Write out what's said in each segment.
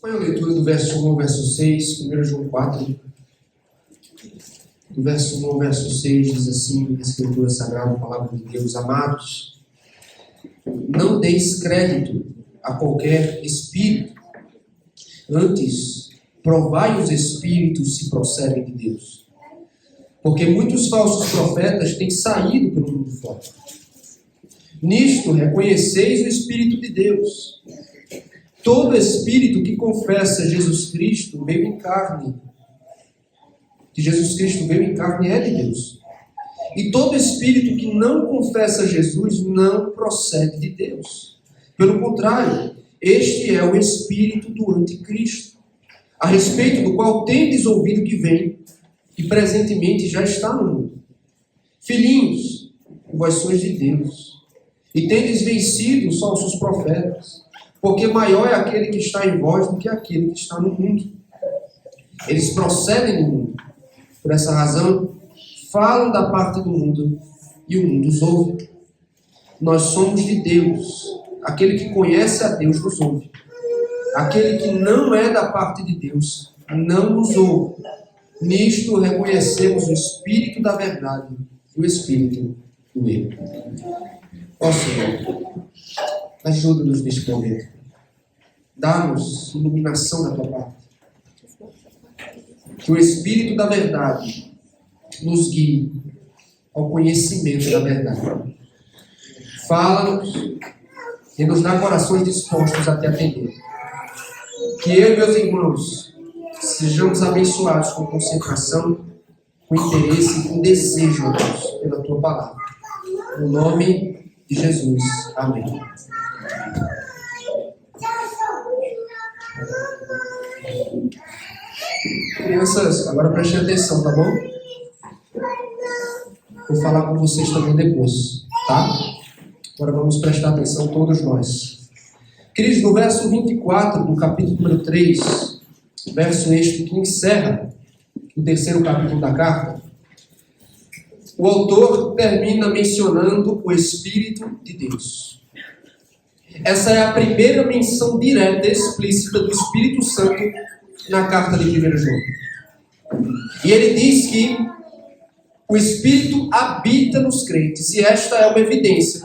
Foi a leitura do verso 1 ao verso 6, 1 João 4. Do verso 1 ao verso 6 diz assim, a Escritura Sagrada, a palavra de Deus: Amados, não deis crédito a qualquer espírito, antes provai os espíritos se procedem de Deus. Porque muitos falsos profetas têm saído pelo mundo fora. Nisto reconheceis o Espírito de Deus. Todo espírito que confessa Jesus Cristo veio em carne. Que Jesus Cristo veio em carne é de Deus. E todo espírito que não confessa Jesus não procede de Deus. Pelo contrário, este é o espírito do anticristo, a respeito do qual tendes ouvido que vem, e presentemente já está no mundo. Filhinhos, vós sois de Deus, e tendes vencido os falsos profetas, porque maior é aquele que está em vós do que aquele que está no mundo. Eles procedem do mundo. Por essa razão, falam da parte do mundo, e o mundo os ouve. Nós somos de Deus. Aquele que conhece a Deus nos ouve. Aquele que não é da parte de Deus não nos ouve. Nisto reconhecemos o Espírito da verdade e o Espírito do erro. Ó Senhor, ajuda-nos neste momento. Dá-nos iluminação da tua parte. Que o Espírito da verdade nos guie ao conhecimento da verdade. Fala-nos e nos dá corações dispostos a te atender. Que eu e meus irmãos sejamos abençoados com concentração, com interesse, com desejo, Deus, pela tua palavra. No nome de Jesus. Amém. Crianças, agora prestem atenção, tá bom? Vou falar com vocês também depois, tá? Agora vamos prestar atenção todos nós. Queridos, no verso 24 do capítulo número 3, verso este que encerra o terceiro capítulo da carta, o autor termina mencionando o Espírito de Deus. Essa é a primeira menção direta e explícita do Espírito Santo na carta de 1 João. E ele diz que o Espírito habita nos crentes, e esta é uma evidência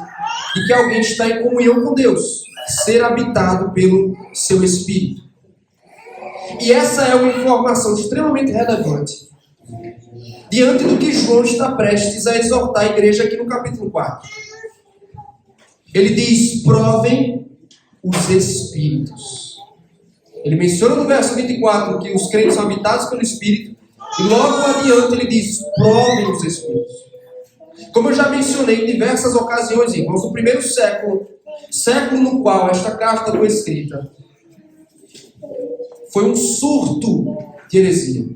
de que alguém está em comunhão com Deus, ser habitado pelo seu Espírito. E essa é uma informação extremamente relevante diante do que João está prestes a exortar a igreja aqui no capítulo 4. Ele diz: provem os Espíritos. Ele menciona no verso 24 que os crentes são habitados pelo Espírito, e logo adiante ele diz: provem os Espíritos. Como eu já mencionei em diversas ocasiões, irmãos, no primeiro século no qual esta carta foi escrita, foi um surto de heresia.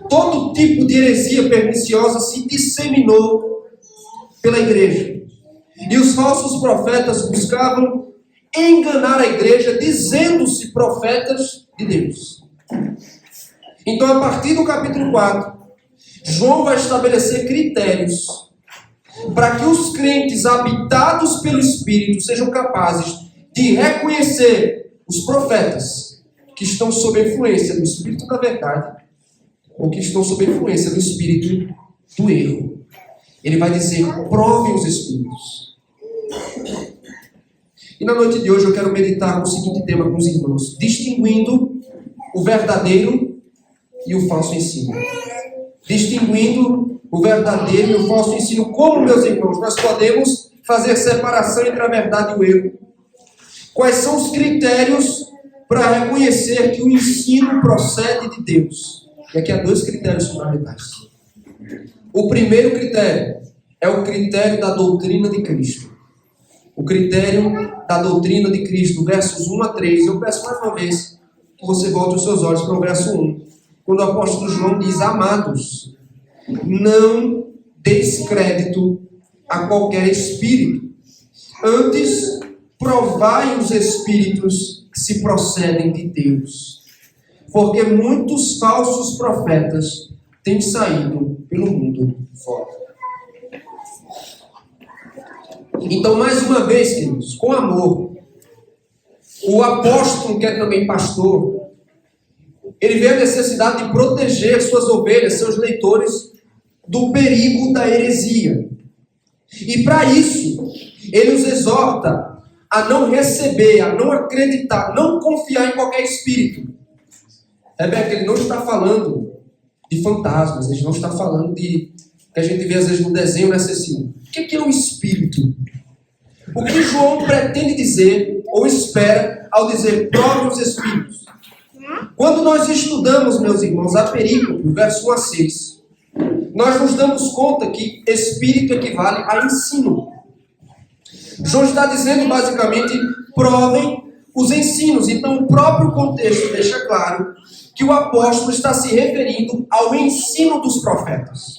Todo tipo de heresia perniciosa se disseminou pela igreja. E os falsos profetas buscavam enganar a igreja, dizendo-se profetas de Deus. Então, a partir do capítulo 4, João vai estabelecer critérios para que os crentes habitados pelo Espírito sejam capazes de reconhecer os profetas que estão sob a influência do Espírito da verdade ou que estão sob a influência do Espírito do erro. Ele vai dizer: provem os Espíritos. E na noite de hoje eu quero meditar com o seguinte tema com os irmãos: distinguindo o verdadeiro e o falso ensino. Distinguindo o verdadeiro e o falso ensino. Como, meus irmãos, nós podemos fazer separação entre a verdade e o erro? Quais são os critérios para reconhecer que o ensino procede de Deus? E aqui há dois critérios fundamentais. O primeiro critério é o critério da doutrina de Cristo. O critério da doutrina de Cristo, versos 1 a 3. Eu peço mais uma vez que você volte os seus olhos para o verso 1. Quando o apóstolo João diz: amados, não deis crédito a qualquer espírito. Antes, provai os espíritos se procedem de Deus. Porque muitos falsos profetas têm saído pelo mundo fora. Então, mais uma vez, queridos, com amor, O apóstolo, que é também pastor, ele vê a necessidade de proteger suas ovelhas, seus leitores, do perigo da heresia. E para isso, ele os exorta a não receber, a não acreditar, não confiar em qualquer espírito. Rebeca, ele não está falando de fantasmas, ele não está falando de que a gente vê às vezes no desenho, né, Cecília? O que é um espírito? O que João pretende dizer ou espera ao dizer prove os espíritos? Quando nós estudamos, meus irmãos, a perícope, verso 1 a 6, nós nos damos conta que espírito equivale a ensino. João está dizendo basicamente, provem os ensinos. Então o próprio contexto deixa claro que o apóstolo está se referindo ao ensino dos profetas.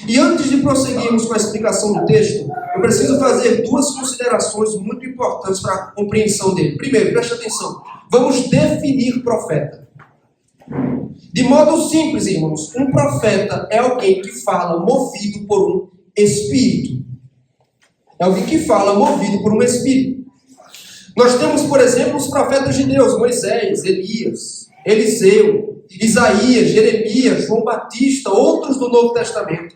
E antes de prosseguirmos com a explicação do texto, eu preciso fazer duas considerações muito importantes para a compreensão dele. Primeiro, preste atenção, vamos definir profeta. De modo simples, irmãos, um profeta é alguém que fala movido por um espírito. É alguém que fala movido por um espírito. Nós temos, por exemplo, os profetas de Deus, Moisés, Elias, Eliseu, Isaías, Jeremias, João Batista, outros do Novo Testamento,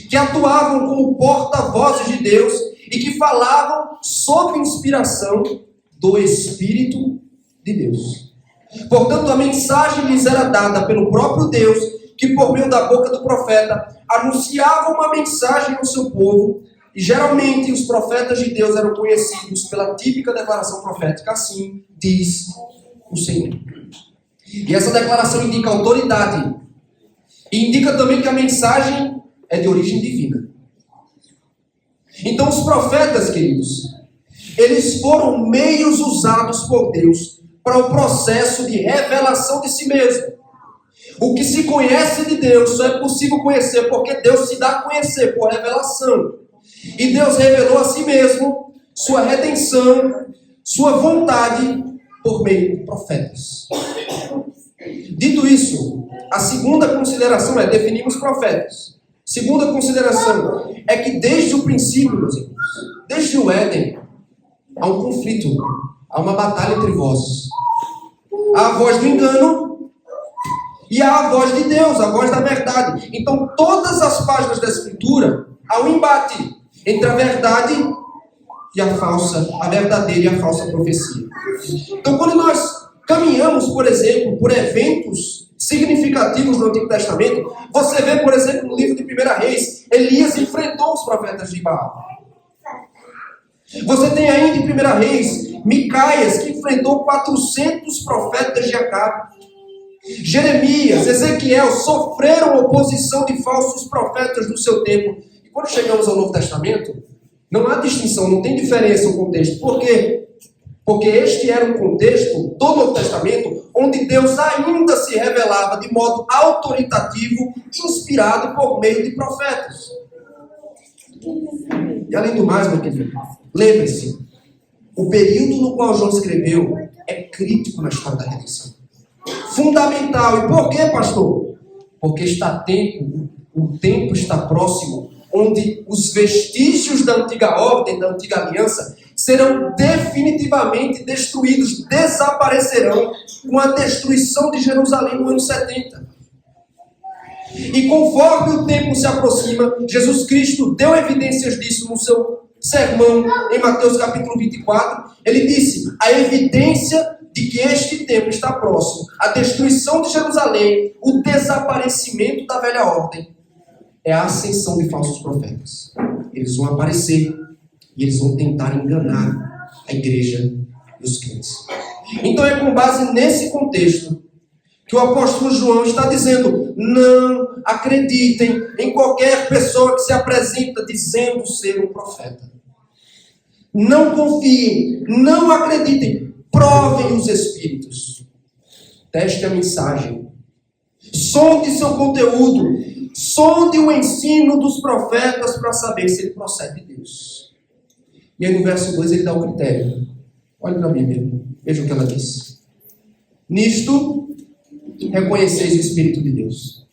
que atuavam como porta-vozes de Deus e que falavam sob inspiração do Espírito de Deus. Portanto, a mensagem lhes era dada pelo próprio Deus, que por meio da boca do profeta anunciava uma mensagem ao seu povo. E geralmente os profetas de Deus eram conhecidos pela típica declaração profética, assim diz o Senhor. E essa declaração indica autoridade. E indica também que a mensagem é de origem divina. Então os profetas, queridos, eles foram meios usados por Deus para o processo de revelação de si mesmo. O que se conhece de Deus só é possível conhecer porque Deus se dá a conhecer por revelação. E Deus revelou a si mesmo sua redenção, sua vontade por meio de profetas. Dito isso, a segunda consideração é definir os profetas. Segunda consideração é que desde o princípio, meus irmãos, desde o Éden, há um conflito, há uma batalha entre vozes. Há a voz do engano e há a voz de Deus, a voz da verdade. Então, todas as páginas da Escritura, há um embate entre a verdade e a falsa, a verdadeira e a falsa profecia. Então, quando nós caminhamos, por exemplo, por eventos significativos do Antigo Testamento, você vê, por exemplo, no livro de 1 Reis, Elias enfrentou os profetas de Baal. Você tem ainda em 1 Reis, Micaias, que enfrentou 400 profetas de Acabe. Jeremias, Ezequiel sofreram oposição de falsos profetas do seu tempo. E quando chegamos ao Novo Testamento, não há distinção, não tem diferença o contexto. Por quê? Porque este era um contexto do Novo Testamento onde Deus ainda se revelava de modo autoritativo, inspirado por meio de profetas. E além do mais, meu querido, lembre-se, o período no qual João escreveu é crítico na história da redenção. Fundamental. E por quê, pastor? Porque o tempo está próximo, onde os vestígios da antiga ordem, da antiga aliança, serão definitivamente destruídos, desaparecerão com a destruição de Jerusalém no ano 70. E conforme o tempo se aproxima, Jesus Cristo deu evidências disso no seu sermão em Mateus capítulo 24. Ele disse: a evidência de que este tempo está próximo, a destruição de Jerusalém, o desaparecimento da velha ordem, é a ascensão de falsos profetas. Eles vão aparecer e eles vão tentar enganar a igreja e os crentes. Então é com base nesse contexto que o apóstolo João está dizendo: não acreditem em qualquer pessoa que se apresenta dizendo ser um profeta. Não confiem, não acreditem. Provem os espíritos. Teste a mensagem. Sonde seu conteúdo. Sonde o ensino dos profetas para saber se ele procede de Deus. E aí no verso 2 ele dá o critério. Olhe para a Bíblia. Veja o que ela diz. Nisto reconheceis o Espírito de Deus.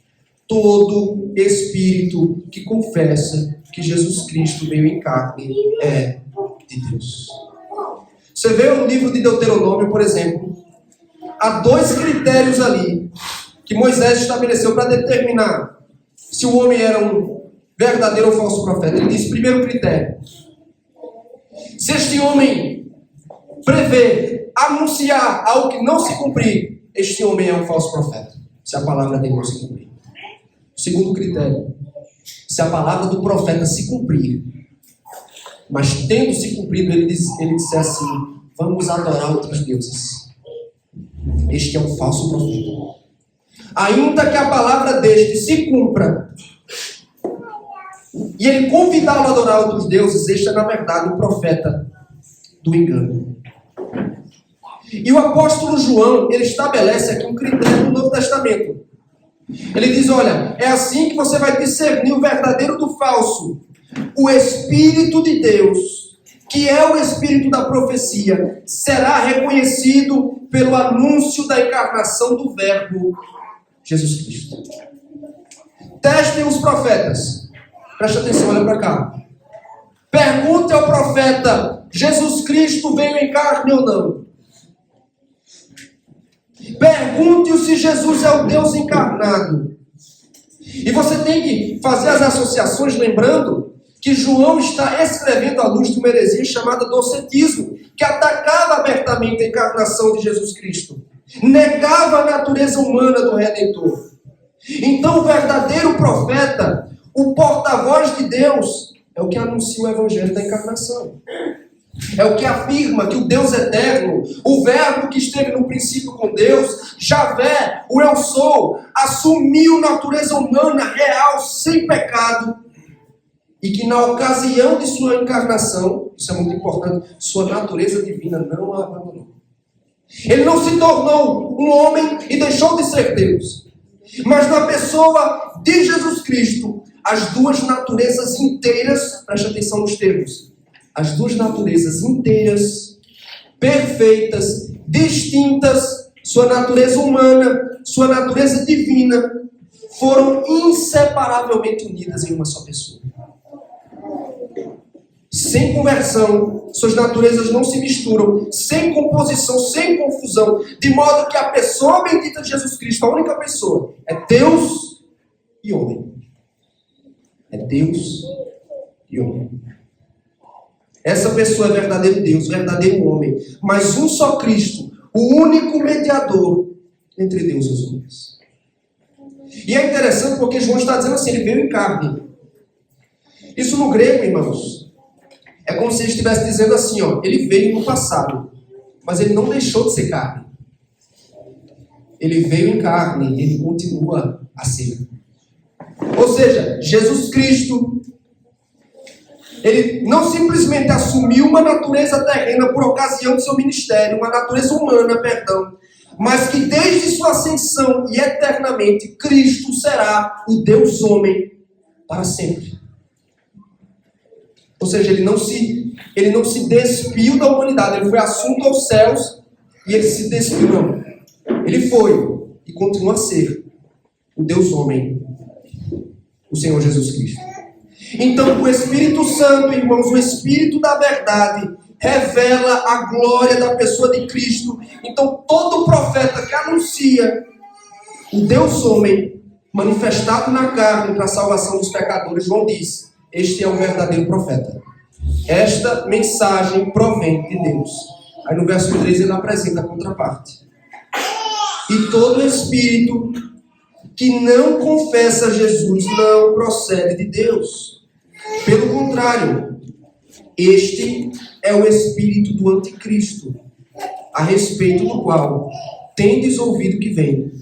Todo espírito que confessa que Jesus Cristo veio em carne é de Deus. Você vê no livro de Deuteronômio, por exemplo, há 2 critérios ali que Moisés estabeleceu para determinar se o homem era um verdadeiro ou falso profeta. Ele diz, primeiro critério, se este homem prever, anunciar algo que não se cumprir, este homem é um falso profeta, se a palavra dele não se cumprir. Segundo critério, se a palavra do profeta se cumprir, mas tendo se cumprido, ele disser assim, vamos adorar outros deuses, este é um falso profeta. Ainda que a palavra deste se cumpra, e ele convidá-lo a adorar outros deuses, este é na verdade o profeta do engano. E o apóstolo João, ele estabelece aqui um critério no Novo Testamento. Ele diz, olha, é assim que você vai discernir o verdadeiro do falso. O Espírito de Deus, que é o Espírito da profecia, será reconhecido pelo anúncio da encarnação do Verbo Jesus Cristo. Testem os profetas. Preste atenção, olha para cá. Pergunte ao profeta, Jesus Cristo veio em carne ou não? Pergunte-o se Jesus é o Deus encarnado. E você tem que fazer as associações lembrando que João está escrevendo à luz de uma heresia chamada docetismo, que atacava abertamente a encarnação de Jesus Cristo. Negava a natureza humana do Redentor. Então o verdadeiro profeta, o porta-voz de Deus, é o que anuncia o evangelho da encarnação. É o que afirma que o Deus eterno, o verbo que esteve no princípio com Deus, Javé, o eu sou, assumiu natureza humana real, sem pecado, e que na ocasião de sua encarnação, isso é muito importante, sua natureza divina não a abandonou. Ele não se tornou um homem e deixou de ser Deus. Mas na pessoa de Jesus Cristo, as duas naturezas inteiras, preste atenção nos termos, as duas naturezas inteiras, perfeitas, distintas, sua natureza humana, sua natureza divina, foram inseparavelmente unidas em uma só pessoa. Sem conversão, suas naturezas não se misturam, sem composição, sem confusão, de modo que a pessoa bendita de Jesus Cristo, a única pessoa, é Deus e homem. É Deus e homem. Essa pessoa é verdadeiro Deus, verdadeiro homem, mas um só Cristo, o único mediador entre Deus e os homens. E é interessante porque João está dizendo assim, ele veio em carne. Isso no grego, irmãos, é como se ele estivesse dizendo assim, ó, ele veio no passado, mas ele não deixou de ser carne. Ele veio em carne, ele continua a ser. Ou seja, Jesus Cristo, ele não simplesmente assumiu uma natureza terrena por ocasião de seu ministério, uma natureza humana, perdão, mas que desde sua ascensão e eternamente, Cristo será o Deus homem para sempre. Ou seja, ele não se despiu da humanidade, ele foi assunto aos céus e ele se despiu, não. Ele foi e continua a ser o Deus homem, o Senhor Jesus Cristo. Então, o Espírito Santo, irmãos, o Espírito da verdade, revela a glória da pessoa de Cristo. Então, todo profeta que anuncia o Deus homem, manifestado na carne para a salvação dos pecadores, João diz, este é o verdadeiro profeta. Esta mensagem provém de Deus. Aí no verso 13 ele apresenta a contraparte. E todo espírito que não confessa Jesus não procede de Deus. Pelo contrário, este é o espírito do anticristo, a respeito do qual tendes ouvido que vem,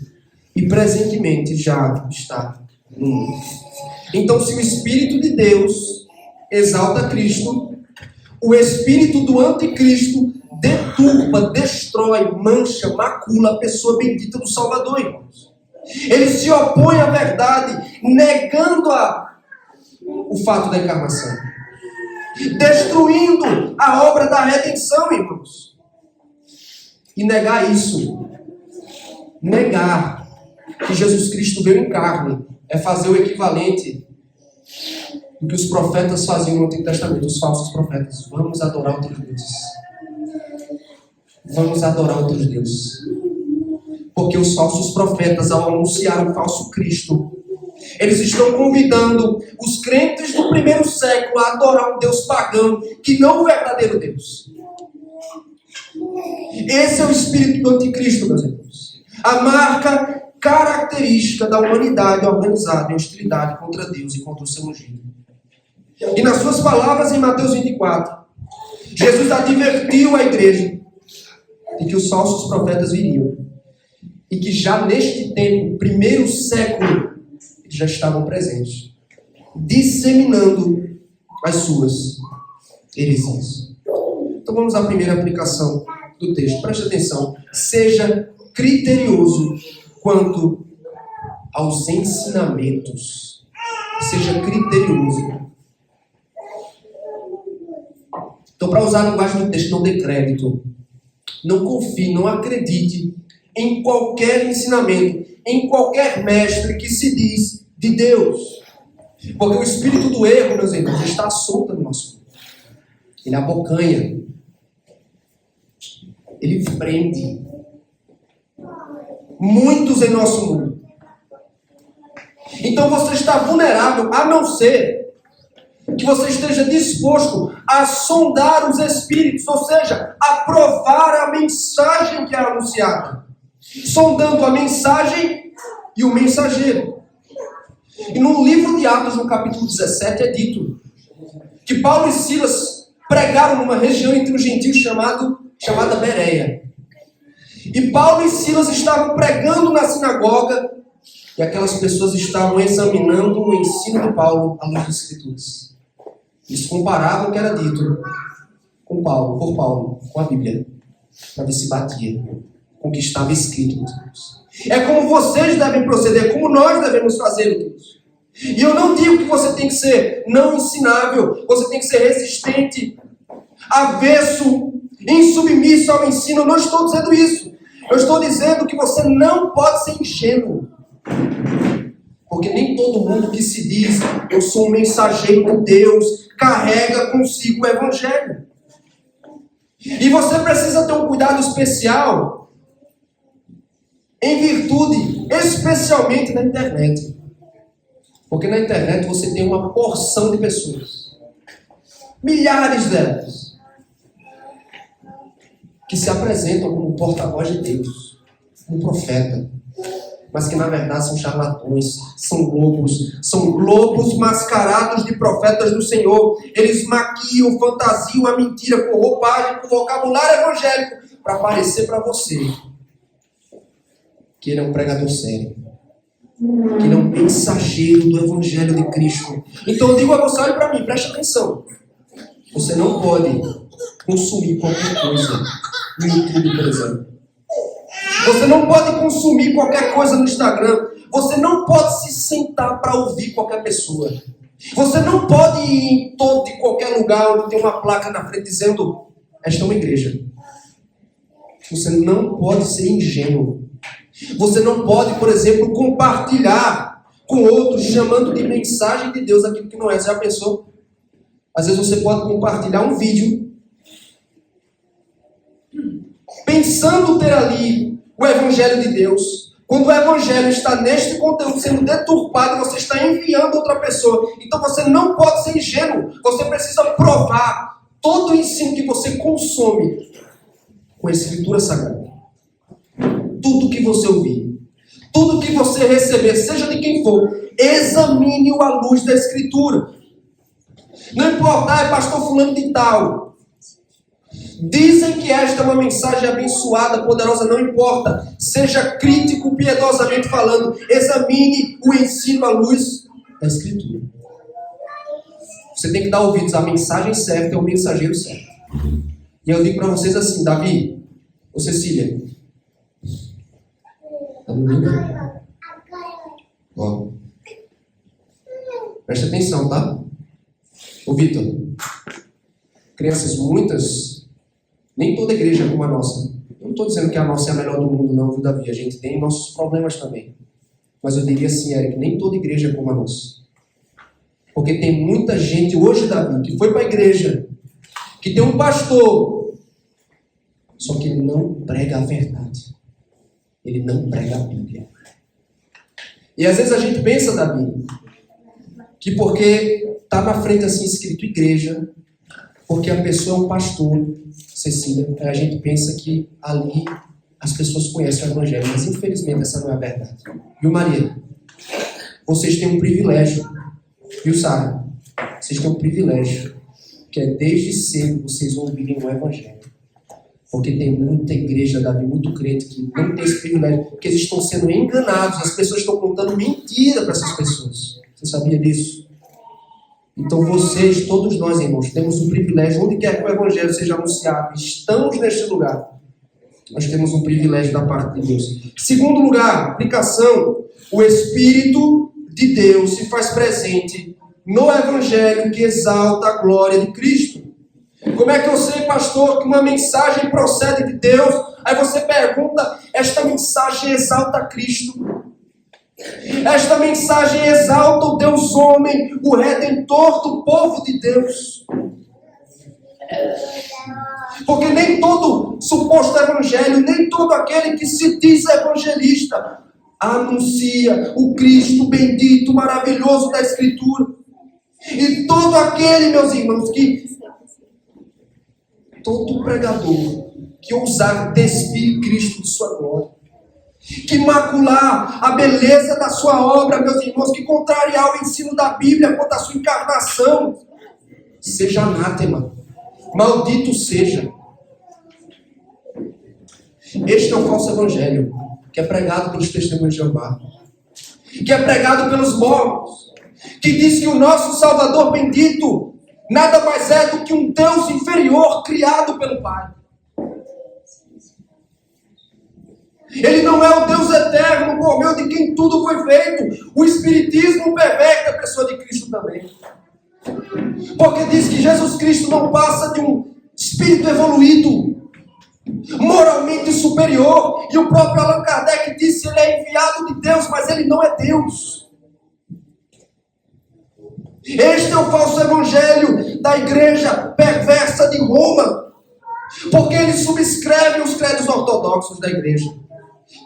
e presentemente já está no mundo. Então, se o Espírito de Deus exalta Cristo, o espírito do anticristo deturpa, destrói, mancha, macula a pessoa bendita do Salvador, irmãos. Ele se opõe à verdade, negando o fato da encarnação, destruindo a obra da redenção, irmãos. E negar isso, negar que Jesus Cristo veio em carne, é fazer o equivalente do que os profetas faziam no Antigo Testamento, os falsos profetas. Vamos adorar outros deuses. vamos adorar outros deuses. Porque os falsos profetas, ao anunciar o falso Cristo, eles estão convidando os crentes do primeiro século a adorar um Deus pagão, que não o verdadeiro Deus. Esse é o espírito do anticristo, meus irmãos. A marca característica da humanidade organizada em hostilidade contra Deus e contra o seu ungido. E nas suas palavras em Mateus 24, Jesus advertiu a igreja de que os falsos profetas viriam. E que já neste tempo, primeiro século, eles já estavam presentes, disseminando as suas heresias. Então vamos à primeira aplicação do texto. Preste atenção. Seja criterioso quanto aos ensinamentos. Seja criterioso. Então, para usar a linguagem do texto, não dê crédito. Não confie, não acredite em qualquer ensinamento, em qualquer mestre que se diz de Deus. Porque o espírito do erro, meus irmãos, está solto no nosso mundo. Ele abocanha. Ele prende. Muitos em nosso mundo. Então você está vulnerável, a não ser que você esteja disposto a sondar os espíritos, ou seja, a provar a mensagem que é anunciada. Sondando a mensagem e o mensageiro. E no livro de Atos, no capítulo 17, é dito que Paulo e Silas pregaram numa região entre os gentios chamada Bereia. E Paulo e Silas estavam pregando na sinagoga e aquelas pessoas estavam examinando o ensino de Paulo à luz das Escrituras. Eles comparavam o que era dito por Paulo, com a Bíblia, para ver se batia com o que estava escrito nos livros. É como vocês devem proceder, é como nós devemos fazer, Deus. E eu não digo que você tem que ser não ensinável, você tem que ser resistente, avesso, insubmisso ao ensino. Eu não estou dizendo isso. Eu estou dizendo que você não pode ser ingênuo. Porque nem todo mundo que se diz eu sou um mensageiro de Deus carrega consigo o Evangelho. E você precisa ter um cuidado especial em virtude, especialmente na internet. Porque na internet você tem uma porção de pessoas, milhares delas, que se apresentam como porta-voz de Deus, como profeta, mas que na verdade são charlatões, são lobos mascarados de profetas do Senhor. Eles maquiam, fantasiam a mentira com roupagem, com vocabulário evangélico, para parecer para você que ele é um pregador sério, que ele é um mensageiro do Evangelho de Cristo. Então eu digo a você, olhe para mim, preste atenção. Você não pode consumir qualquer coisa no YouTube, por exemplo. Você não pode consumir qualquer coisa no Instagram. Você não pode se sentar para ouvir qualquer pessoa. Você não pode ir em todo e qualquer lugar onde tem uma placa na frente dizendo esta é uma igreja. Você não pode ser ingênuo. Você não pode, por exemplo, compartilhar com outros chamando de mensagem de Deus aquilo que não é. Você já pensou? Às vezes você pode compartilhar um vídeo pensando ter ali o Evangelho de Deus. Quando o Evangelho está neste conteúdo sendo deturpado, você está enviando outra pessoa. Então você não pode ser ingênuo. Você precisa provar todo o ensino que você consome com a Escritura Sagrada. Tudo que você ouvir, tudo que você receber, seja de quem for, examine-o à luz da Escritura. Não importa, é pastor fulano de tal. Dizem que esta é uma mensagem abençoada, poderosa, não importa. Seja crítico, piedosamente falando. Examine o ensino à luz da Escritura. Você tem que dar ouvidos à mensagem certa e ao mensageiro certo. E eu digo para vocês assim, Davi, ou Cecília, tá me ouvindo? Ó. Preste atenção, tá? Ô Vitor, crianças, muitas, nem toda igreja é como a nossa. Eu não estou dizendo que a nossa é a melhor do mundo, não, viu, Davi? A gente tem nossos problemas também. Mas eu diria assim, Eric, nem toda igreja é como a nossa. Porque tem muita gente hoje, Davi, que foi para a igreja, que tem um pastor Só que ele não prega a verdade. Ele não prega a Bíblia. E às vezes a gente pensa, Davi, que porque está na frente assim escrito igreja, porque a pessoa é um pastor, Cecília, a gente pensa que ali as pessoas conhecem o Evangelho, mas infelizmente essa não é a verdade. Viu, Maria? Vocês têm um privilégio, viu, Sara? Vocês têm um privilégio, que é desde cedo vocês ouvirem o Evangelho. Porque tem muita igreja, Davi, muito crente que não tem esse privilégio, porque eles estão sendo enganados, as pessoas estão contando mentira para essas pessoas. Você sabia disso? Então vocês, todos nós, irmãos, temos o privilégio, onde quer que o Evangelho seja anunciado, estamos neste lugar. Nós temos um privilégio da parte de Deus. Segundo lugar, aplicação, o Espírito de Deus se faz presente no Evangelho que exalta a glória de Cristo. Como é que eu sei, pastor, que uma mensagem procede de Deus? Aí você pergunta, esta mensagem exalta a Cristo. Esta mensagem exalta o Deus homem, o Redentor do povo de Deus. Porque nem todo suposto evangelho, nem todo aquele que se diz evangelista anuncia o Cristo bendito, maravilhoso da Escritura. E todo aquele, meus irmãos, todo pregador que ousar despir Cristo de sua glória, que macular a beleza da sua obra, meus irmãos, que contrariar o ensino da Bíblia quanto à sua encarnação, seja anátema, maldito seja. Este é o falso evangelho, que é pregado pelos testemunhos de Jeová, que é pregado pelos mormons, que diz que o nosso Salvador bendito nada mais é do que um Deus inferior criado pelo Pai. Ele não é o Deus eterno, por meio de quem tudo foi feito. O Espiritismo perverte a pessoa de Cristo também. Porque diz que Jesus Cristo não passa de um espírito evoluído, moralmente superior. E o próprio Allan Kardec disse que ele é enviado de Deus, mas ele não é Deus. Este é o falso evangelho da igreja perversa de Roma. Porque eles subscrevem os credos ortodoxos da igreja,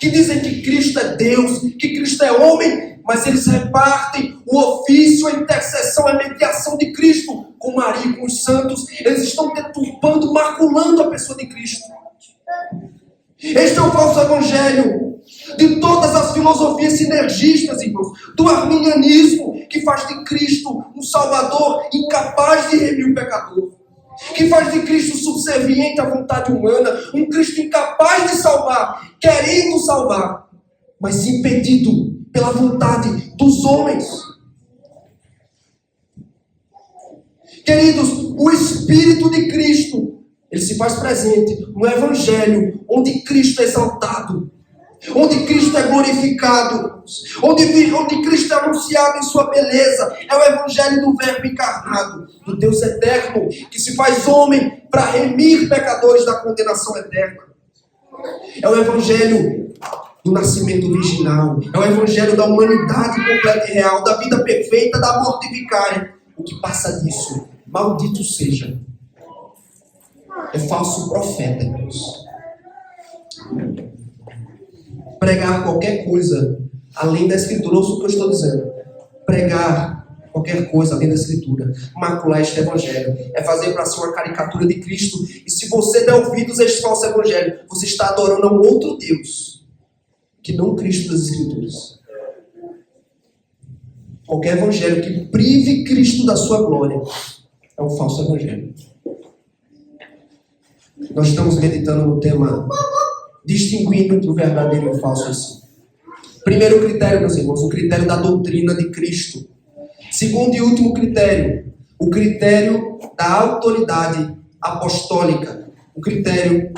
que dizem que Cristo é Deus, que Cristo é homem, mas eles repartem o ofício, a intercessão, a mediação de Cristo com Maria e com os santos. Eles estão deturpando, maculando a pessoa de Cristo. Este é o falso evangelho de todas as filosofias sinergistas, irmãos, do arminianismo, que faz de Cristo um Salvador incapaz de remir o pecador, que faz de Cristo subserviente à vontade humana, um Cristo incapaz de salvar, querendo salvar, mas impedido pela vontade dos homens. Queridos, o Espírito de Cristo, ele se faz presente no Evangelho, onde Cristo é exaltado, onde Cristo é glorificado, onde Cristo é anunciado em sua beleza. É o Evangelho do Verbo encarnado, do Deus eterno, que se faz homem para remir pecadores da condenação eterna. É o Evangelho do nascimento virginal, é o Evangelho da humanidade completa e real, da vida perfeita, da morte vicária. O que passa disso, maldito seja, é falso profeta, irmãos. Pregar qualquer coisa além da Escritura, ouça o que eu estou dizendo. Pregar qualquer coisa além da Escritura, macular este Evangelho, é fazer para si uma caricatura de Cristo. E se você der ouvidos a este falso Evangelho, você está adorando a um outro Deus, que não Cristo das Escrituras. Qualquer Evangelho que prive Cristo da sua glória é um falso Evangelho. Nós estamos meditando no tema distinguindo entre o verdadeiro e o falso ensino. Primeiro critério, meus irmãos, o critério da doutrina de Cristo. Segundo e último critério, o critério da autoridade apostólica. O critério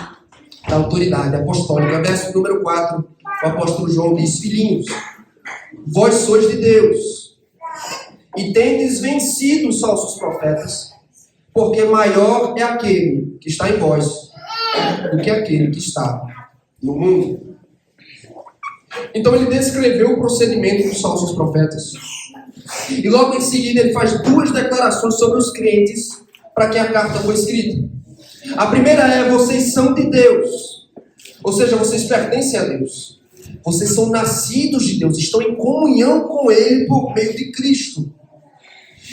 da autoridade apostólica. Verso número 4, o apóstolo João diz: filhinhos, vós sois de Deus, e tendes vencido os falsos profetas, porque maior é aquele que está em vós do que aquele que está no mundo. Então ele descreveu o procedimento dos falsos profetas. E logo em seguida ele faz duas declarações sobre os crentes para quem a carta foi escrita. A primeira é: vocês são de Deus. Ou seja, vocês pertencem a Deus. Vocês são nascidos de Deus, estão em comunhão com Ele por meio de Cristo.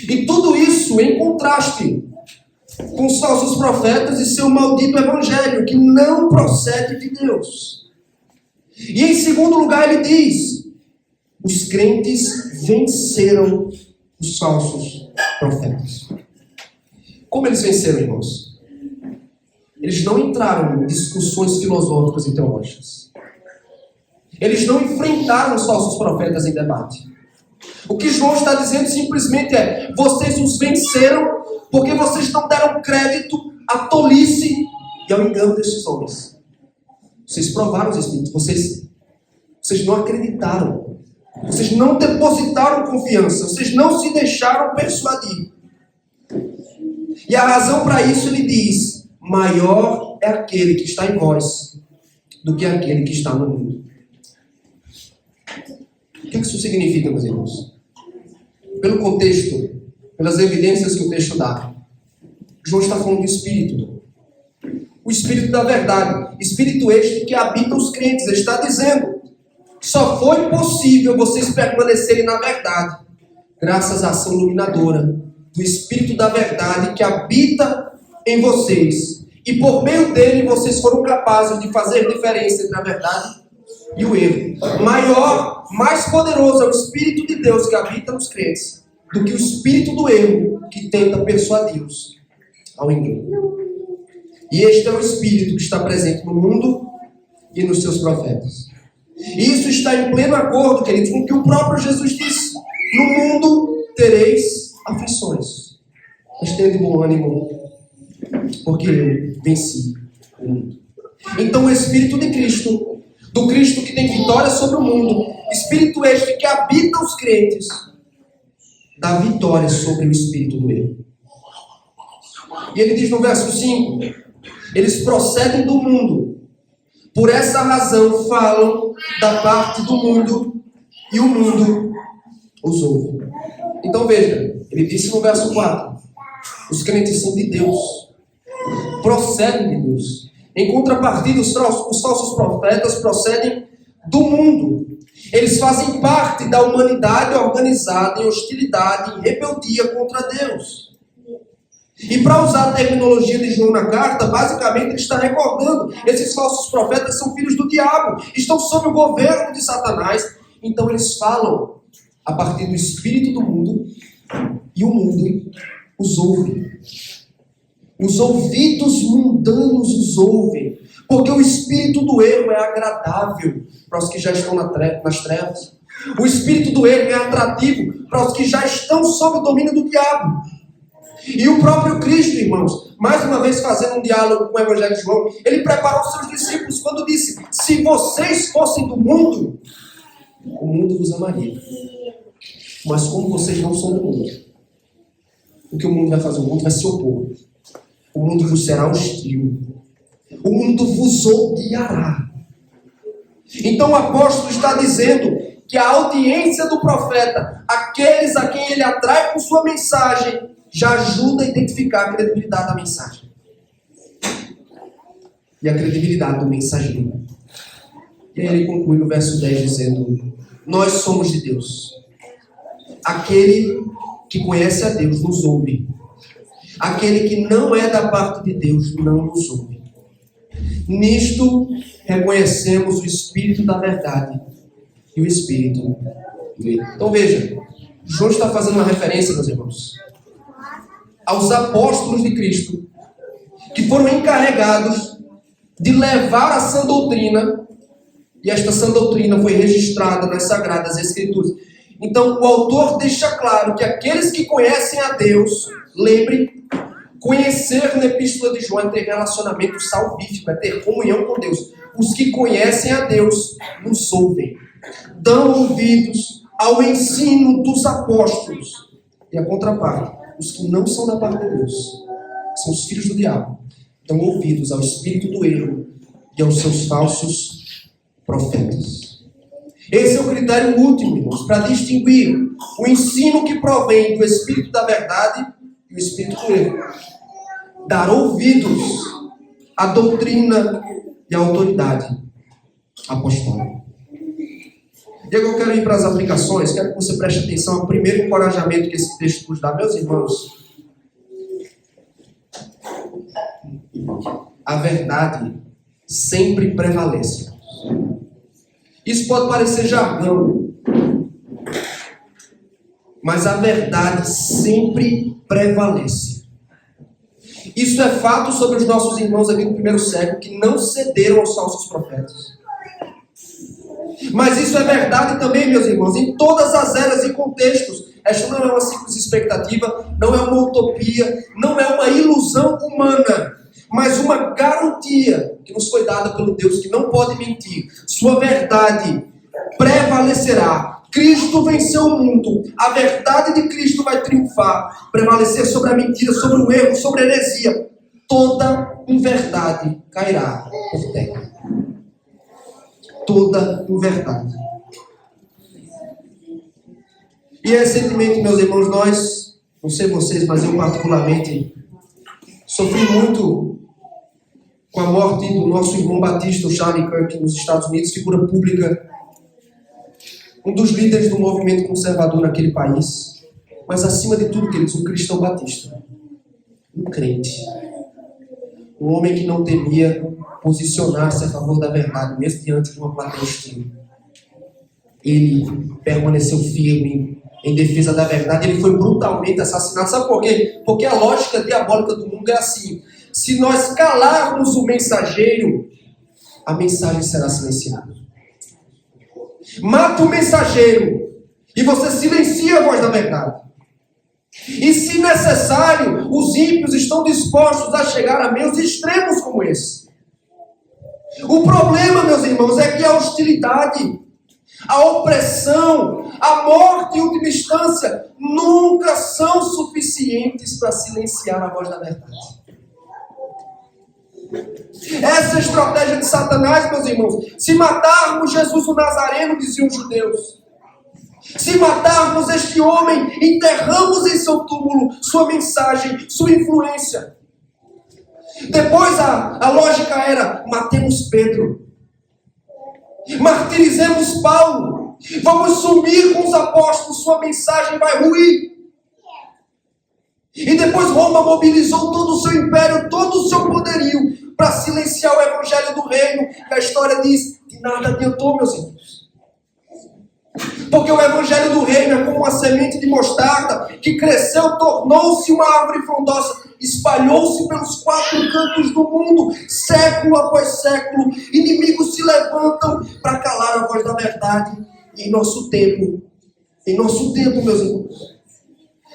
E tudo isso em contraste com os falsos profetas e seu maldito evangelho, que não procede de Deus. E em segundo lugar ele diz: os crentes venceram os falsos profetas. Como eles venceram, irmãos? Eles não entraram em discussões filosóficas e teológicas. Eles não enfrentaram os falsos profetas em debate. O que João está dizendo simplesmente é: vocês os venceram porque vocês não deram crédito à tolice e ao engano desses homens. Vocês provaram os Espíritos, vocês não acreditaram, vocês não depositaram confiança, vocês não se deixaram persuadir. E a razão para isso ele diz: maior é aquele que está em vós do que aquele que está no mundo. O que isso significa, meus irmãos? Pelo contexto, pelas evidências que o texto dá, João está falando do Espírito. O Espírito da verdade. Espírito este que habita os crentes. Ele está dizendo: só foi possível vocês permanecerem na verdade graças à ação iluminadora do Espírito da verdade que habita em vocês. E por meio dele vocês foram capazes de fazer diferença entre a verdade e o erro. Maior, mais poderoso é o Espírito de Deus que habita nos crentes do que o espírito do erro que tenta persuadi-los ao engano. E este é o Espírito que está presente no mundo e nos seus profetas. E isso está em pleno acordo, queridos, com o que o próprio Jesus disse: no mundo tereis aflições, mas tende bom ânimo, porque eu venci o mundo. Então o Espírito de Cristo, do Cristo que tem vitória sobre o mundo, Espírito este que habita os crentes, dá vitória sobre o espírito do erro. E ele diz no verso 5: eles procedem do mundo, por essa razão falam da parte do mundo, e o mundo os ouve. Então veja, ele disse no verso 4: os crentes são de Deus, procedem de Deus. Em contrapartida, os falsos profetas procedem do mundo. Eles fazem parte da humanidade organizada em hostilidade, em rebeldia contra Deus. E para usar a terminologia de João na carta, basicamente ele está recordando: esses falsos profetas são filhos do diabo, estão sob o governo de Satanás. Então eles falam a partir do espírito do mundo, e o mundo os ouve. Os ouvidos mundanos os ouvem, porque o espírito do erro é agradável para os que já estão nas trevas. O espírito do erro é atrativo para os que já estão sob o domínio do diabo. E o próprio Cristo, irmãos, mais uma vez fazendo um diálogo com o Evangelho de João, ele preparou seus discípulos quando disse: se vocês fossem do mundo, o mundo vos amaria. Mas como vocês não são do mundo, o que o mundo vai fazer? O mundo vai se opor. O mundo vos será hostil. O mundo vos odiará. Então o apóstolo está dizendo que a audiência do profeta, aqueles a quem ele atrai com sua mensagem, já ajuda a identificar a credibilidade da mensagem. E a credibilidade do mensageiro. E aí ele conclui no verso 10 dizendo: nós somos de Deus. Aquele que conhece a Deus nos ouve. Aquele que não é da parte de Deus não nos ouve. Nisto reconhecemos o Espírito da verdade e o Espírito do erro. Então veja, João está fazendo uma referência, meus irmãos, aos apóstolos de Cristo, que foram encarregados de levar a sã doutrina, e esta sã doutrina foi registrada nas Sagradas Escrituras. Então o autor deixa claro que aqueles que conhecem a Deus, lembre, conhecer na Epístola de João é ter relacionamento salvífico, é ter comunhão com Deus. Os que conhecem a Deus nos ouvem, dão ouvidos ao ensino dos apóstolos. E a contraparte, os que não são da parte de Deus, são os filhos do diabo, dão ouvidos ao espírito do erro e aos seus falsos profetas. Esse é o critério último, irmãos, para distinguir o ensino que provém do espírito da verdade e o espírito do erro. Dar ouvidos a doutrina e a autoridade apostólica. E agora eu quero ir para as aplicações, quero que você preste atenção ao primeiro encorajamento que esse texto nos dá. Meus irmãos, a verdade sempre prevalece. Isso pode parecer jargão, mas a verdade sempre prevalece. Isso é fato sobre os nossos irmãos aqui do primeiro século, que não cederam aos falsos profetas. Mas isso é verdade também, meus irmãos, em todas as eras e contextos. Esta não é uma simples expectativa, não é uma utopia, não é uma ilusão humana, mas uma garantia que nos foi dada pelo Deus que não pode mentir. Sua verdade prevalecerá. Cristo venceu o mundo. A verdade de Cristo vai triunfar, prevalecer sobre a mentira, sobre o erro, sobre a heresia. Toda inverdade cairá por terra. Toda inverdade. E recentemente, meus irmãos, nós, não sei vocês, mas eu particularmente sofri muito com a morte do nosso irmão batista, o Charlie Kirk, nos Estados Unidos, figura pública, um dos líderes do movimento conservador naquele país, mas acima de tudo, queridos, um cristão batista, um crente, um homem que não temia posicionar-se a favor da verdade, mesmo diante de uma plateia hostil. Ele permaneceu firme em defesa da verdade. Ele foi brutalmente assassinado. Sabe por quê? Porque a lógica diabólica do mundo é assim: se nós calarmos o mensageiro, a mensagem será silenciada. Mata o mensageiro e você silencia a voz da verdade. E se necessário, os ímpios estão dispostos a chegar a meios extremos como esse. O problema, meus irmãos, é que a hostilidade, a opressão, a morte em última instância, nunca são suficientes para silenciar a voz da verdade. Essa é a estratégia de Satanás, meus irmãos. Se matarmos Jesus o Nazareno, diziam os judeus, se matarmos este homem, enterramos em seu túmulo sua mensagem, sua influência. Depois a lógica era: matemos Pedro, martirizemos Paulo, vamos sumir com os apóstolos, sua mensagem vai ruir. E depois Roma mobilizou todo o seu império, todo o seu poderio para silenciar o evangelho do reino. E a história diz: de nada adiantou, meus irmãos. Porque o evangelho do reino é como uma semente de mostarda que cresceu, tornou-se uma árvore frondosa, espalhou-se pelos 4 cantos do mundo, século após século. Inimigos se levantam para calar a voz da verdade. E em nosso tempo, meus irmãos,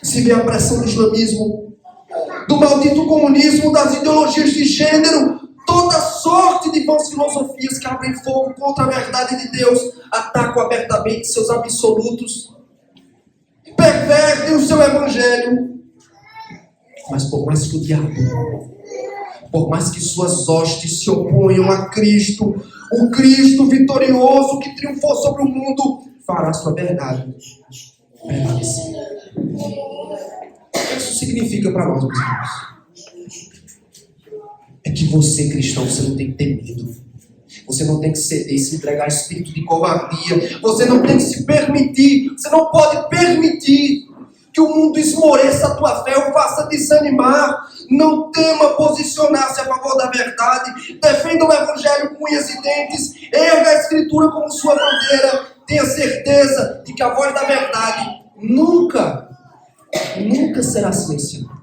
se vê a pressão do islamismo, do maldito comunismo, das ideologias de gênero, toda sorte de vãs filosofias que abrem fogo contra a verdade de Deus, atacam abertamente seus absolutos, pervertem o seu evangelho. Mas por mais que o diabo, por mais que suas hostes se oponham a Cristo, o Cristo vitorioso que triunfou sobre o mundo, fará sua verdade prevalecer. O que isso significa para nós, meus irmãos? É que você, cristão, você não tem que ter medo. Você não tem que ceder e se entregar a espírito de covardia. Você não tem que se permitir. Você não pode permitir que o mundo esmoreça a tua fé ou faça desanimar. Não tema posicionar-se a favor da verdade. Defenda o evangelho com unhas e dentes. Erga a escritura como sua bandeira. Tenha certeza de que a voz da verdade nunca será silenciada.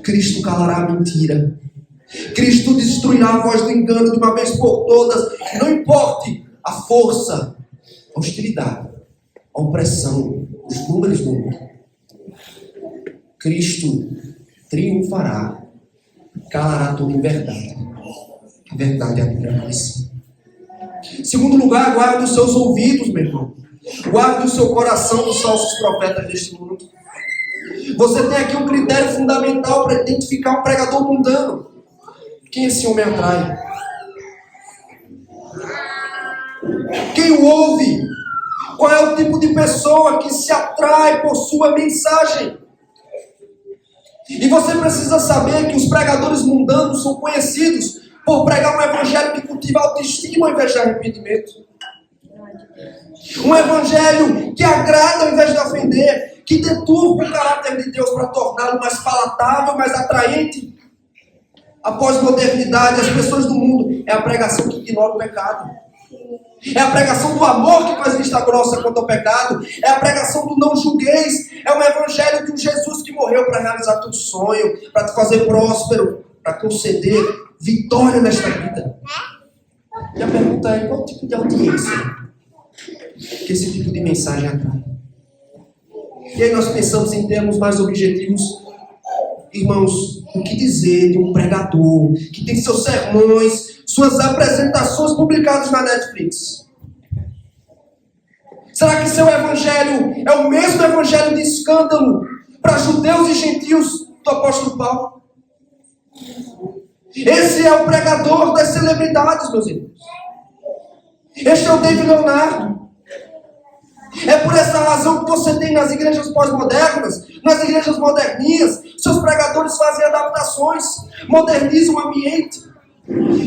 Cristo calará a mentira. Cristo destruirá a voz do engano de uma vez por todas. Não importe a força, a hostilidade, a opressão, os números do mundo. Cristo triunfará, calará toda inverdade. A verdade é a prevalecer. Segundo lugar, guarde os seus ouvidos, meu irmão. Guarde o seu coração dos falsos profetas deste mundo. Você tem aqui um critério fundamental para identificar um pregador mundano. Quem esse homem atrai? Quem o ouve? Qual é o tipo de pessoa que se atrai por sua mensagem? E você precisa saber que os pregadores mundanos são conhecidos por pregar um evangelho que cultiva autoestima ao invés de arrependimento. Um evangelho que agrada ao invés de ofender, que deturpa o caráter de Deus para torná-lo mais palatável, mais atraente. A pós-modernidade, as pessoas do mundo, é a pregação que ignora o pecado. É a pregação do amor que faz vista grossa quanto ao pecado. É a pregação do não julgueis. É o evangelho de um Jesus que morreu para realizar teu sonho, para te fazer próspero, para conceder vitória nesta vida. E a pergunta é, qual tipo de audiência que esse tipo de mensagem atrai? E aí nós pensamos em termos mais objetivos. Irmãos, o que dizer de um pregador que tem seus sermões, suas apresentações publicadas na Netflix? Será que seu evangelho é o mesmo evangelho de escândalo para judeus e gentios do apóstolo Paulo? Esse é o pregador das celebridades, meus irmãos. Este é o David Leonardo. É por essa razão que você tem nas igrejas pós-modernas, nas igrejas moderninhas, seus pregadores fazem adaptações, modernizam o ambiente,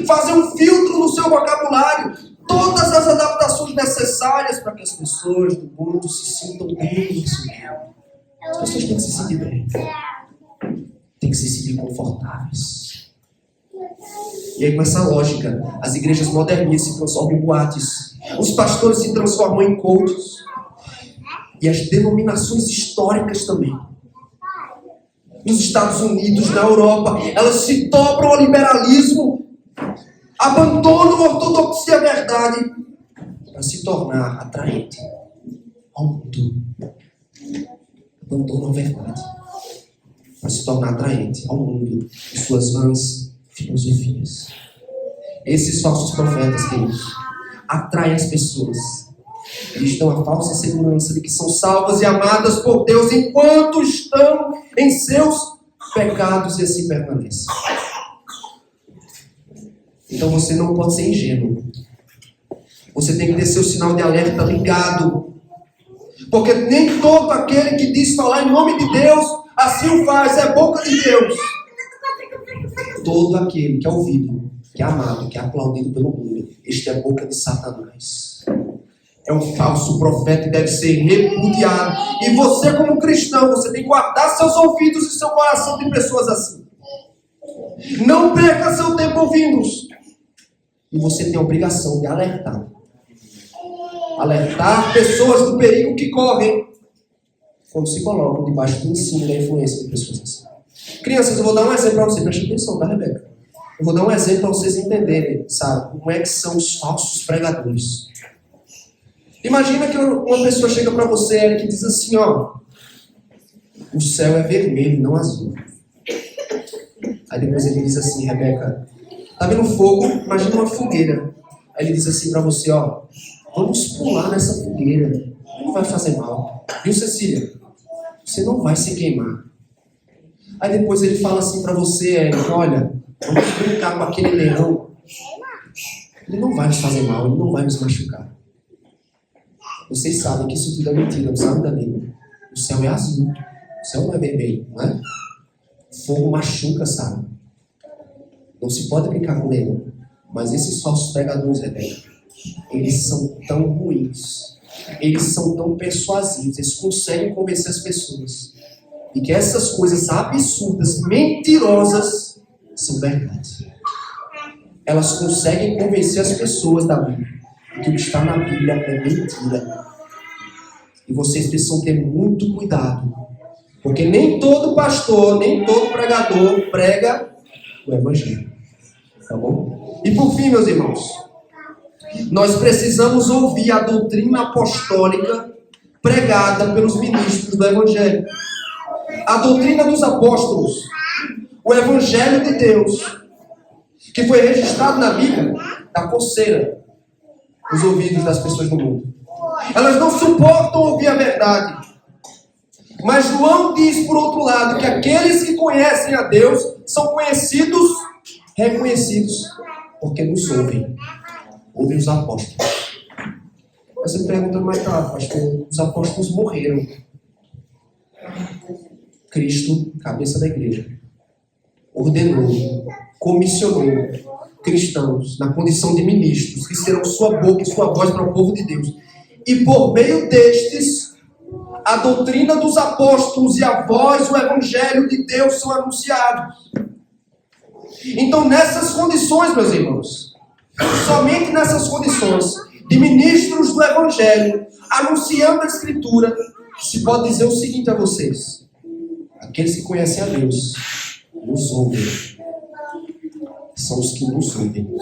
fazem um filtro no seu vocabulário, todas as adaptações necessárias para que as pessoas do mundo se sintam bem no seu meio. As pessoas têm que se sentir bem, têm que se sentir confortáveis. E aí, com essa lógica, as igrejas moderninhas se transformam em boates, os pastores se transformam em coaches, e as denominações históricas também. Nos Estados Unidos, na Europa, elas se dobram ao liberalismo, abandonam a ortodoxia e a verdade para se tornar atraente ao mundo. Abandonam a verdade para se tornar atraente ao mundo e suas vãs filosofias. Esses falsos profetas, queridos, atraem as pessoas. Eles dão a falsa segurança de que são salvas e amadas por Deus enquanto estão em seus pecados e assim permanecem. Então você não pode ser ingênuo. Você tem que ter seu sinal de alerta ligado. Porque nem todo aquele que diz falar em nome de Deus, assim o faz, é boca de Deus. Todo aquele que é ouvido, que é amado, que é aplaudido pelo mundo, este é boca de Satanás. É um falso profeta e deve ser repudiado. E você, como cristão, você tem que guardar seus ouvidos e seu coração de pessoas assim. Não perca seu tempo ouvindo-os. E você tem a obrigação de alertar. Alertar pessoas do perigo que correm quando se colocam debaixo do ensino e da influência de pessoas assim. Crianças, eu vou dar um exemplo para você. Preste atenção, tá, Rebeca? Eu vou dar um exemplo para vocês entenderem, sabe, como é que são os falsos pregadores. Imagina que uma pessoa chega para você e diz assim, ó, o céu é vermelho, não azul. Aí depois ele diz assim, Rebeca, tá vendo fogo? Imagina uma fogueira. Aí ele diz assim para você, ó, vamos pular nessa fogueira, não vai fazer mal. Viu, Cecília? Você não vai se queimar. Aí depois ele fala assim para você, Érica, olha, vamos brincar com aquele leão. Ele não vai nos fazer mal, ele não vai nos machucar. Vocês sabem que isso tudo é mentira, não sabem da Bíblia. O céu é azul, o céu não é vermelho, não é? Fogo machuca, sabe? Não se pode brincar com leão. Mas esses falsos pregadores, Rebeca, eles são tão ruins, eles são tão persuasivos, eles conseguem convencer as pessoas de que essas coisas absurdas, mentirosas, são verdade. Elas conseguem convencer as pessoas da Bíblia que o que está na Bíblia é mentira. E vocês precisam ter muito cuidado. Porque nem todo pastor, nem todo pregador prega o Evangelho. Tá bom? E por fim, meus irmãos, nós precisamos ouvir a doutrina apostólica pregada pelos ministros do Evangelho. A doutrina dos apóstolos, o Evangelho de Deus, que foi registrado na Bíblia, dá coceira os ouvidos das pessoas do mundo. Elas não suportam ouvir a verdade. Mas João diz, por outro lado, que aqueles que conhecem a Deus são conhecidos, reconhecidos, porque nos ouvem. Ouvem os apóstolos. Você me pergunta, mas tá, pastor, os apóstolos morreram. Cristo, cabeça da igreja, ordenou, comissionou cristãos na condição de ministros, que serão sua boca e sua voz para o povo de Deus. E por meio destes, a doutrina dos apóstolos e a voz, o evangelho de Deus são anunciados. Então, nessas condições, meus irmãos, somente nessas condições de ministros do evangelho, anunciando a escritura, se pode dizer o seguinte a vocês: aqueles que conhecem a Deus nos ouvem, são os que nos ouvem.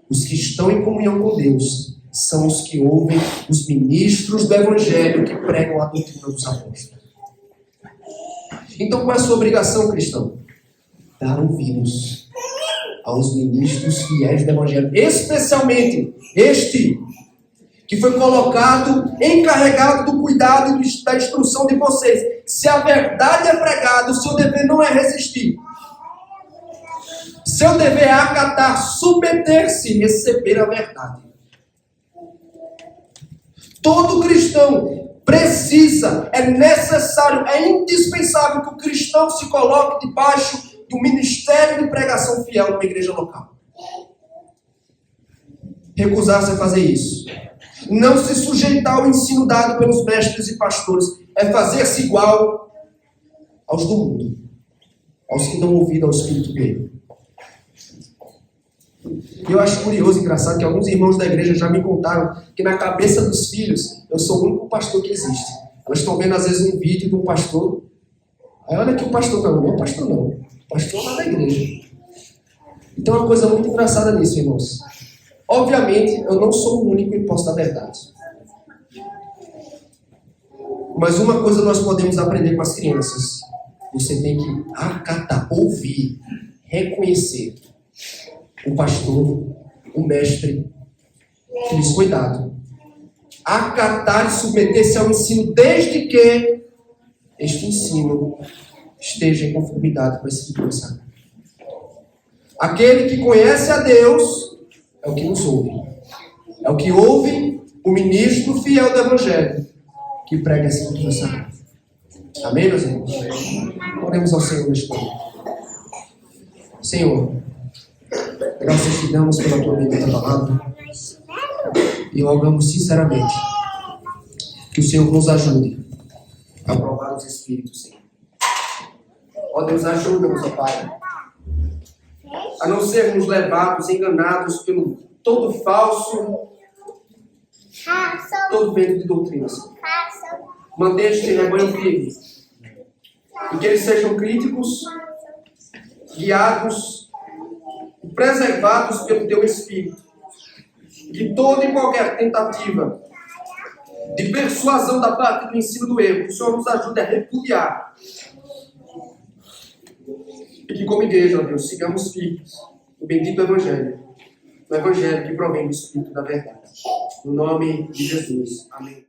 Os que estão em comunhão com Deus são os que ouvem os ministros do evangelho que pregam a doutrina dos apóstolos. Então, qual é a sua obrigação, cristão? Dar ouvidos aos ministros fiéis do evangelho, especialmente este que foi colocado, encarregado do cuidado e da instrução de vocês. Se a verdade é pregada, o seu dever não é resistir. Seu dever é acatar, submeter-se, receber a verdade. Todo cristão precisa, é necessário, é indispensável que o cristão se coloque debaixo do ministério de pregação fiel numa igreja local. Recusar-se a fazer isso, não se sujeitar ao ensino dado pelos mestres e pastores, é fazer-se igual aos do mundo, aos que dão ouvido ao Espírito dele. Eu acho curioso e engraçado que alguns irmãos da igreja já me contaram que na cabeça dos filhos eu sou o único pastor que existe. Elas estão vendo às vezes um vídeo de um pastor, aí olha que o pastor não é pastor não, o pastor lá da igreja. Então é uma coisa muito engraçada nisso, irmãos. Obviamente eu não sou o único em posse da verdade. Mas uma coisa nós podemos aprender com as crianças: você tem que acatar, ouvir, reconhecer o pastor, o mestre que lhes foi dado. Acatar e submeter-se ao ensino, desde que este ensino esteja em conformidade com a Escritura Sagrada. Aquele que conhece a Deus é o que nos ouve. É o que ouve o ministro fiel do Evangelho que prega a Escritura Sagrada. Amém, meus irmãos? Oremos ao Senhor neste momento. Senhor, graças te damos pela tua bendita palavra e rogamos sinceramente que o Senhor nos ajude a provar os Espíritos, Senhor. Ó Deus, ajuda-nos, ó Pai, a não sermos levados, enganados pelo todo falso, todo vento de doutrina, Senhor. Mantenha este rebanho firme e que eles sejam críticos, guiados, preservados pelo teu Espírito. Que toda e qualquer tentativa de persuasão da parte do ensino do erro, o Senhor nos ajude a repudiar. E que como igreja, ó Deus, sigamos firmes no bendito Evangelho, no Evangelho que provém do Espírito da verdade. No nome de Jesus. Amém.